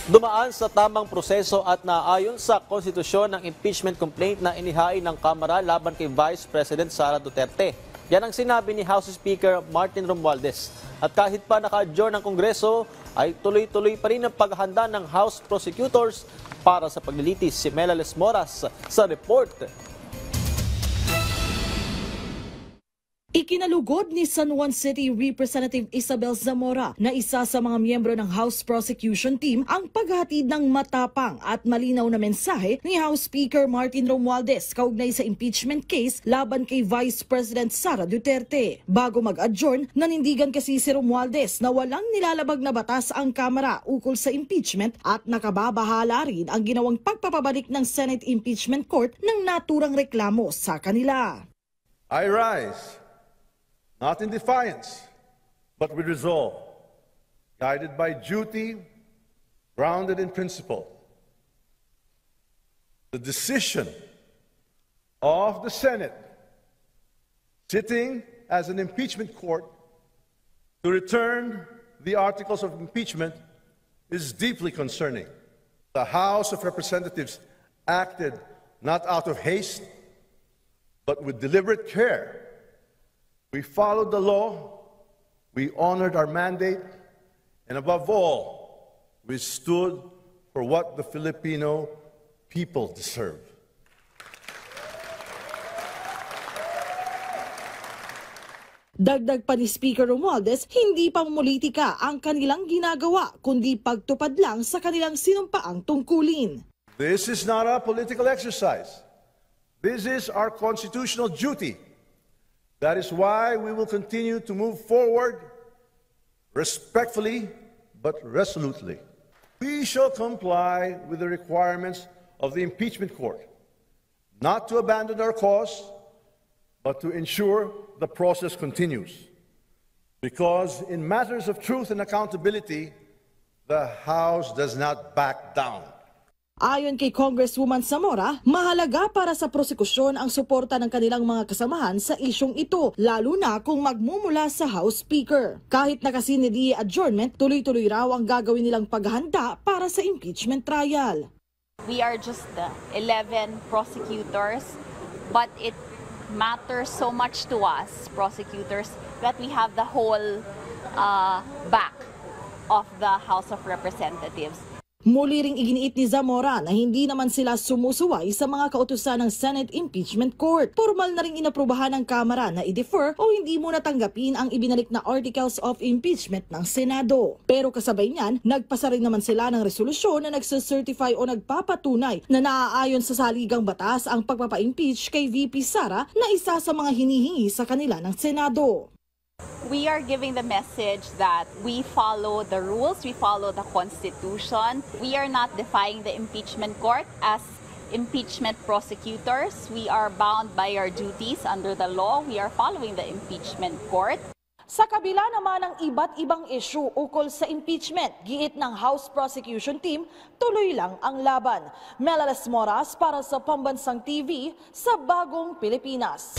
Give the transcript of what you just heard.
Dumaan sa tamang proseso at naayon sa konstitusyon ng impeachment complaint na inihain ng Kamara laban kay Vice President Sara Duterte. Yan ang sinabi ni House Speaker Martin Romualdez. At kahit pa naka-adjourn ng Kongreso, ay tuloy-tuloy pa rin ang paghahanda ng House Prosecutors para sa paglilitis. Si Melales Moras sa report. Ikinalugod ni San Juan City Representative Isabel Zamora na isa sa mga miyembro ng House Prosecution Team ang paghatid ng matapang at malinaw na mensahe ni House Speaker Martin Romualdez kaugnay sa impeachment case laban kay Vice President Sara Duterte. Bago mag-adjourn, nanindigan kasi si Romualdez na walang nilalabag na batas ang Kamara ukol sa impeachment at nakababahala rin ang ginawang pagpapabalik ng Senate Impeachment Court ng naturang reklamo sa kanila. I rise. Not in defiance, but with resolve, guided by duty, grounded in principle. The decision of the Senate, sitting as an impeachment court, to return the articles of impeachment is deeply concerning. The House of Representatives acted not out of haste, but with deliberate care. We followed the law, we honored our mandate, and above all, we stood for what the Filipino people deserve. Dagdag pa ni Speaker Romualdez, hindi pamumulitika ang kanilang ginagawa, kundi pagtupad lang sa kanilang sinumpaang tungkulin. This is not a political exercise. This is our constitutional duty. That is why we will continue to move forward respectfully but resolutely. We shall comply with the requirements of the impeachment court, not to abandon our cause, but to ensure the process continues. Because in matters of truth and accountability, the House does not back down. Ayon kay Congresswoman Zamora, mahalaga para sa prosekusyon ang suporta ng kanilang mga kasamahan sa isyong ito, lalo na kung magmumula sa House Speaker. Kahit nakasinidi adjournment, tuloy-tuloy raw ang gagawin nilang paghahanda para sa impeachment trial. We are just the 11 prosecutors, but it matters so much to us, prosecutors, that we have the whole back of the House of Representatives. Muli ring iginiit ni Zamora na hindi naman sila sumusuway sa mga kautusan ng Senate Impeachment Court. Formal na ring inaprubahan ng Kamara na i-defer o hindi muna tanggapin ang ibinalik na Articles of Impeachment ng Senado. Pero kasabay niyan, nagpasa rin naman sila ng resolusyon na nagsacertify o nagpapatunay na naaayon sa saligang batas ang pagpapa-impeach kay VP Sara na isa sa mga hinihingi sa kanila ng Senado. We are giving the message that we follow the rules, we follow the Constitution. We are not defying the impeachment court as impeachment prosecutors. We are bound by our duties under the law. We are following the impeachment court. Sa kabila naman ng iba't ibang issue ukol sa impeachment, giit ng House Prosecution Team, tuloy lang ang laban. Melales Moras para sa Pambansang TV sa Bagong Pilipinas.